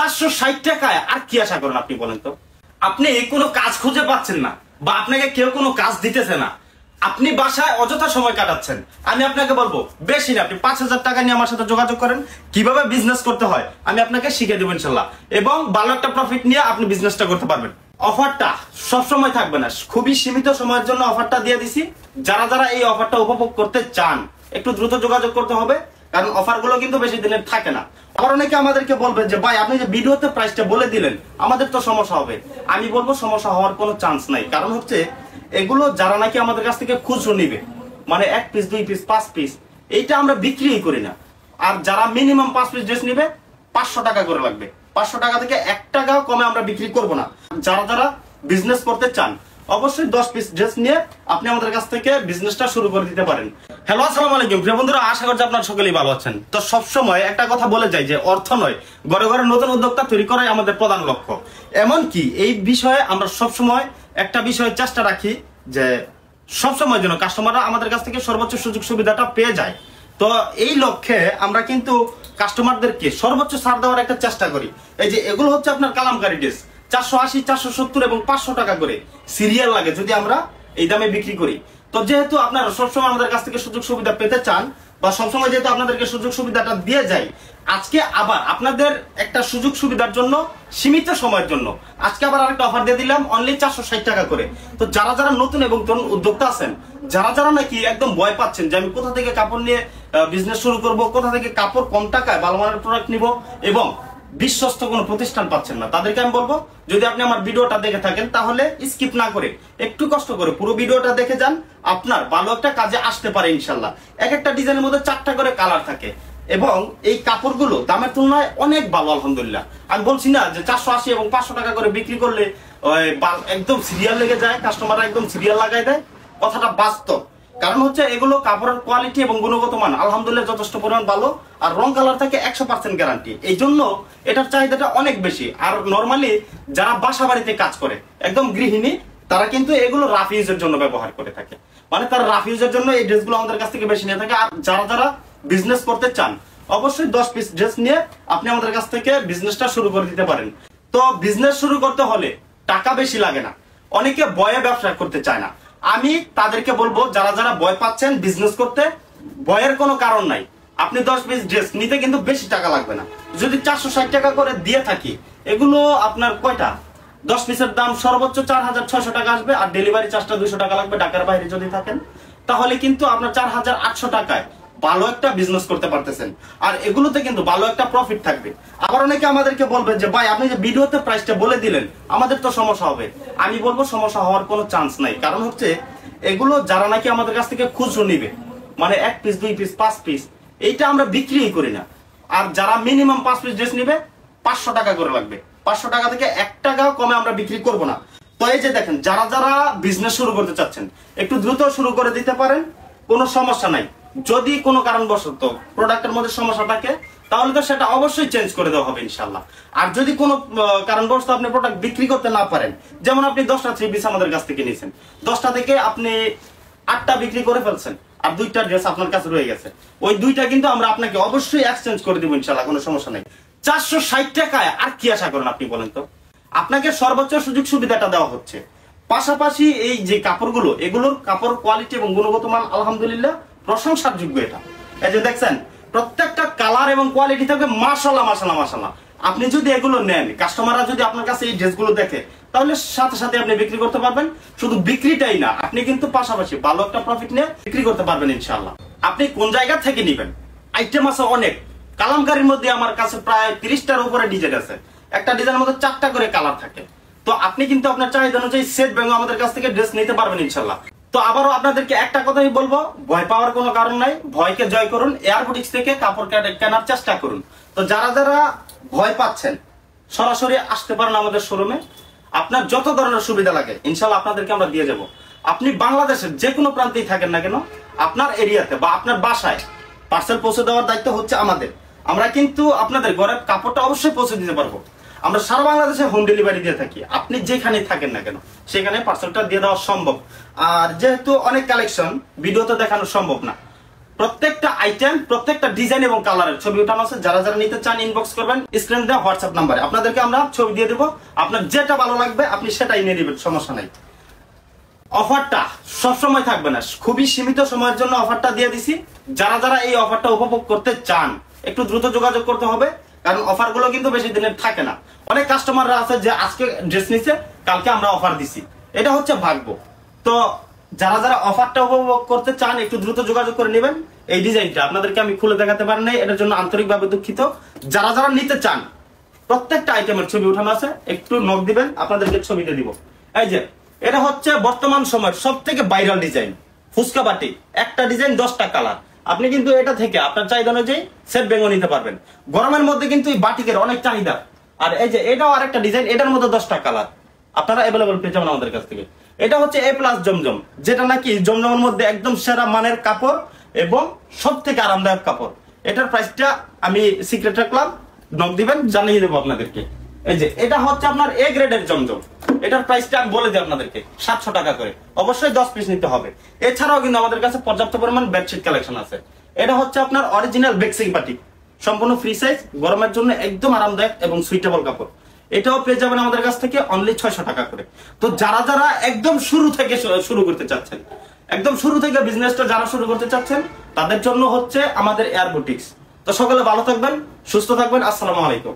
460 টাকায় আর কি আশা করেন আপনি বলেন তো? আপনি কোনো কাজ খুঁজে পাচ্ছেন না বা আপনাকে কেউ কোনো কাজ দিতেছে না, আপনি বাসায় অযথা সময় কাটাচ্ছেন। আমি আপনাকে বলবো বেশি না, আপনি 5000 টাকা নিয়ে আমার সাথে যোগাযোগ করেন, কিভাবে বিজনেস করতে হয় আমি আপনাকে শিখিয়ে দেবো ইনশাল্লাহ, এবং ভালো একটা প্রফিট নিয়ে আপনি বিজনেসটা করতে পারবেন। অফারটা সবসময় থাকবে না, খুবই সীমিত সময়ের জন্য অফারটা দিয়ে দিছি। যারা যারা এই অফারটা উপভোগ করতে চান একটু দ্রুত যোগাযোগ করতে হবে, কারণ অফারগুলো কিন্তু বেশি দিনের থাকে না। আবার অনেকে আমাদেরকে বলবেন যে ভাই আপনি যে ভিডিওতে প্রাইসটা বলে দিলেন আমাদের তো সমস্যা হবে। আমি বলবো সমস্যা হওয়ার কোনো চান্স নাই, কারণ হচ্ছে এগুলো যারা নাকি আমাদের কাছ থেকে খুচরো নিবে, মানে 1 পিস 2 পিস 5 পিস, এইটা আমরা বিক্রি করি না। আর যারা মিনিমাম 5 পিস ড্রেস নিবে 500 টাকা করে লাগবে, 500 টাকা থেকে 1 টাকাও কমে আমরা বিক্রি করব না। যারা যারা বিজনেস করতে চান অবশ্যই 10 পিস ড্রেস নিয়ে আপনি আমাদের কাছ থেকে বিজনেসটা শুরু করে দিতে পারেন। হ্যালো, আসসালামু আলাইকুম প্রিয় বন্ধুরা, আশা করছি আপনারা সকলেই ভালো আছেন। তো সবসময় একটা কথা বলে যাই যে অর্থ নয়, ঘরে ঘরে নতুন উদ্যোক্তা তৈরি করাই আমাদের প্রধান লক্ষ্য। এমনকি এই বিষয়ে আমরা সবসময় একটা বিষয়ে চেষ্টা রাখি যে সবসময় যেন কাস্টমাররা আমাদের কাছ থেকে সর্বোচ্চ সুযোগ সুবিধাটা পেয়ে যায়। তো এই লক্ষ্যে আমরা কিন্তু কাস্টমারদেরকে সর্বোচ্চ ছাড় দেওয়ার একটা চেষ্টা করি। এই যে এগুলো হচ্ছে আপনার কালামকারী ড্রেস, 480, 470 এবং 500 টাকা করে সিরিয়াল লাগে যদি আমরা এই দামে বিক্রি করি। তো যেহেতু আপনারা সবসময় আমাদের কাছ থেকে সুযোগ সুবিধা পেতে চান বা সবসময় যেহেতু আপনাদেরকে সুযোগ সুবিধাটা দিয়ে যাই, আজকে আবার আপনাদের একটা সুযোগ সুবিধার জন্য সীমিত সময়ের জন্য আজকে আবার আরেকটা অফার দিয়ে দিলাম, অনলি 460 টাকা করে। তো যারা যারা নতুন এবং তরুণ উদ্যোক্তা আছেন, যারা যারা নাকি একদম ভয় পাচ্ছেন যে আমি কোথা থেকে কাপড় নিয়ে বিজনেস শুরু করব, কোথা থেকে কাপড় কম টাকায় ভালো মানের প্রোডাক্ট নিব এবং বিশ্বস্ত কোনো প্রতিষ্ঠান পাচ্ছেন না, তাদেরকে আমি বলবো যদি আপনি আমার ভিডিওটা দেখে থাকেন তাহলে স্কিপ না করে একটু কষ্ট করে পুরো ভিডিওটা দেখে যান, আপনার ভালো একটা কাজে আসতে পারে ইনশাল্লাহ। এক একটা ডিজাইনের মধ্যে 4টা করে কালার থাকে এবং এই কাপড়গুলো দামের তুলনায় অনেক ভালো আলহামদুলিল্লাহ। আমি বলছি না যে 480 এবং 500 টাকা করে বিক্রি করলে একদম সিরিয়াল লেগে যায়, কাস্টমাররা একদম সিরিয়াল লাগাই দেয়, কথাটা বাস্তব। কারণ হচ্ছে এগুলো কাপড়ের কোয়ালিটি এবং গুণগত মান আলহামদুলিল্লাহ যথেষ্ট পরিমাণ ভালো, আর রং কালার থাকে 100% গ্যারান্টি, এই জন্য এটার চাহিদাটা অনেক বেশি। আর নর্মালি যারা বাসা বাড়িতে কাজ করে একদম গৃহিণী, তারা কিন্তু এগুলো রাফ ইউজের জন্য ব্যবহার করে থাকে, মানে তারা রাফ ইউজের জন্য এই ড্রেসগুলো আমাদের কাছ থেকে বেশি নিয়ে থাকে। আর যারা যারা বিজনেস করতে চান অবশ্যই 10 পিস ড্রেস নিয়ে আপনি আমাদের কাছ থেকে বিজনেসটা শুরু করে দিতে পারেন। তো বিজনেস শুরু করতে হলে টাকা বেশি লাগে না, অনেকে ভয়ে ব্যবসা করতে চায় না। আমি তাদেরকে বলবো যারা যারা ভয় পাচ্ছেন বিজনেস করতে, ভয়ের কোনো কারণ নাই। আপনি 10 পিস ড্রেস নিতে কিন্তু বেশি টাকা লাগবে না। যদি 460 টাকা করে দিয়ে থাকি, এগুলো আপনার কয়টা 10 পিসের দাম সর্বোচ্চ 4600 টাকা আসবে, আর ডেলিভারি চার্জটা 200 টাকা লাগবে ঢাকার বাইরে যদি থাকেন, তাহলে কিন্তু আপনার 4800 টাকায় ভালো একটা বিজনেস করতে পারতেছেন। আর এগুলোতে কিন্তু ভালো একটা প্রফিট থাকবে। আবার অনেকে আমাদেরকে বলবেন যে ভাই আপনি যে ভিডিওতে প্রাইসটা বলে দিলেন আমাদের তো সমস্যা হবে। আমি বলবো সমস্যা হওয়ার কোনো চান্স নাই, কারণ হচ্ছে এগুলো যারা নাকি আমাদের কাছ থেকে খুচরো নিবে, মানে 1 পিস 2 পিস 5 পিস, এইটা আমরা বিক্রি করি না। আর যারা মিনিমাম 5 পিস ড্রেস নিবে 500 টাকা করে লাগবে, 500 টাকা থেকে 1 টাকাও কমে আমরা বিক্রি করব না। তো এই যে দেখেন, যারা যারা বিজনেস শুরু করতে চাচ্ছেন একটু দ্রুত শুরু করে দিতে পারেন, কোনো সমস্যা নাই। যদি কোনো কারণবশত প্রোডাক্টের মধ্যে সমস্যা থাকে তাহলে তো সেটা অবশ্যই চেঞ্জ করে দেওয়া হবে ইনশাল্লাহ। আর যদি কোনো কারণবশত আপনি প্রোডাক্ট বিক্রি করতে না পারেন, যেমন আপনি 10টা 3 পিস আমাদের কাছ থেকে নিয়েছেন, 10টা থেকে আপনি 8টা বিক্রি করে ফেলছেন আর 2টা ড্রেস আপনার কাছে রয়ে গেছে, ওই 2টা কিন্তু আমরা আপনাকে অবশ্যই এক্সচেঞ্জ করে দিব ইনশাল্লাহ, কোনো সমস্যা নেই। 460 টাকায় আর কি আশা করেন আপনি বলেন তো? আপনাকে সর্বোচ্চ সুযোগ সুবিধাটা দেওয়া হচ্ছে, পাশাপাশি এই যে কাপড়গুলো, এগুলোর কাপড় কোয়ালিটি এবং গুণগত মান আলহামদুলিল্লাহ প্রশংসার যোগ্য। এটা এই যে দেখছেন প্রত্যেকটা কালার এবং কোয়ালিটি থাকবে মাশাআল্লাহ মাশাআল্লাহ মাশাআল্লাহ। আপনি যদি এগুলো নেন, কাস্টমাররা যদি আপনার কাছে এই ড্রেসগুলো দেখে, তাহলে সাথে সাথে আপনি বিক্রি করতে পারবেন। শুধু বিক্রিটাই না, আপনি কিন্তু পাশাপাশি ভালো একটা প্রফিট নিয়ে বিক্রি করতে পারবেন ইনশাআল্লাহ। আপনি কোন জায়গা থেকে নেবেন, আইটেম আছে অনেক। কালামকারীর মধ্যে আমার কাছে প্রায় 30টার উপরে ডিজাইন আছে, একটা ডিজাইনের মধ্যে 4টা করে কালার থাকে। তো আপনি কিন্তু আপনার চাহিদা অনুযায়ী সেট ব্যাঙ্গ আমাদের কাছ থেকে ড্রেস নিতে পারবেন ইনশাআল্লাহ। তো আবারও আপনাদেরকে একটা কথাই বলবো, ভয় পাওয়ার কোনো কারণ নাই, ভয়কে জয় করুন, এয়ার বুটিক্স থেকে কাপড় কেনার চেষ্টা করুন। তো যারা যারা ভয় পাচ্ছেন সরাসরি আসতে পারেন আমাদের শোরুমে, আপনার যত ধরনের সুবিধা লাগে ইনশাআল্লাহ আপনাদেরকে আমরা দিয়ে যাব। আপনি বাংলাদেশের যে কোনো প্রান্তেই থাকেন না কেন, আপনার এরিয়াতে বা আপনার বাসায় পার্সেল পৌঁছে দেওয়ার দায়িত্ব হচ্ছে আমাদের। আমরা কিন্তু আপনাদের ঘরের কাপড়টা অবশ্যই পৌঁছে দিতে পারবো। আমরা সারা বাংলাদেশে হোম ডেলিভারি দিয়ে থাকি, আপনি যেখানে থাকেন না কেন সেখানে পার্সেলটা দিয়ে দেওয়া সম্ভব। আর যেহেতু অনেক কালেকশন ভিডিওতে দেখানো সম্ভব না, প্রত্যেকটা আইটেম, প্রত্যেকটা ডিজাইন এবং কালারের ছবি উঠানো আছে। যারা যারা নিতে চান ইনবক্স করবেন স্ক্রিনে দেওয়া হোয়াটসঅ্যাপ নাম্বারে, আপনাদেরকে আমরা ছবি দিয়ে দেবো। আপনার যেটা ভালো লাগবে আপনি সেটাই নিয়ে নেবেন, সমস্যা নাই। অফারটা সবসময় থাকবে না, খুবই সীমিত সময়ের জন্য অফারটা দিয়ে দিছি। যারা যারা এই অফারটা উপভোগ করতে চান একটু দ্রুত যোগাযোগ করতে হবে, কারণ অফারগুলো কিন্তু বেশি দিনের থাকে না। অনেক কাস্টমাররা আছে যে আজকে ড্রেস নিছে, কালকে আমরা অফার দিছি, এটা হচ্ছে ভাগ্য। তো যারা যারা অফারটা উপভোগ করতে চান একটু দ্রুত যোগাযোগ করে নেবেন। এই ডিজাইনটা আপনাদেরকে আমি খুলে দেখাতে পারি নাই, এটার জন্য আন্তরিকভাবে দুঃখিত। যারা যারা নিতে চান প্রত্যেকটা আইটেমের ছবি উঠানো আছে, একটু নক দিবেন, আপনাদেরকে ছবিতে দিব। এই যে এটা হচ্ছে বর্তমান সময়ের সব থেকে ভাইরাল ডিজাইন, ফুচকা বাটি। একটা ডিজাইন 10টা কালার, আপনি কিন্তু এটা থেকে আপনার চাহিদা অনুযায়ী সেট বেঙ্গো নিতে পারবেন। গরমের মধ্যে কিন্তু এই বাটিকের অনেক চাহিদা। আর এই যে এটাও আরেকটা ডিজাইন, এটার মধ্যে 10টা কালার আপনারা অ্যাভেলেবল পেয়ে যাবেন আমাদের কাছ থেকে। এটা হচ্ছে এ প্লাস জমজম, যেটা নাকি জমজমের মধ্যে একদম সেরা মানের কাপড় এবং সব থেকে আরামদায়ক কাপড়। এটার প্রাইসটা আমি সিক্রেট রাখলাম, নক দিবেন, জানিয়ে দেবো আপনাদেরকে। এই যে এটা হচ্ছে আপনার এ গ্রেডের জমজম, এটার প্রাইসটা আমি বলে দিই আপনাদেরকে 700 টাকা করে। অবশ্যই 10 পিস নিতে হবে। এছাড়াও কিন্তু আমাদের কাছে পর্যাপ্ত পরিমাণ বেডশিট কালেকশন আছে। এটা হচ্ছে আপনার অরিজিনাল বেক্সিং পার্টি, সম্পূর্ণ ফ্রি সাইজ, গরমের জন্য একদম আরামদায়ক এবং সুইটেবল কাপড়। এটাও পেয়ে যাবেন আমাদের কাছ থেকে অনলি 600 টাকা করে। তো যারা যারা একদম শুরু থেকে শুরু করতে চাচ্ছেন, একদম শুরু থেকে বিজনেসটা যারা শুরু করতে চাচ্ছেন, তাদের জন্য হচ্ছে আমাদের এয়ার বুটিক্স। তো সকলে ভালো থাকবেন, সুস্থ থাকবেন। আসসালামু আলাইকুম।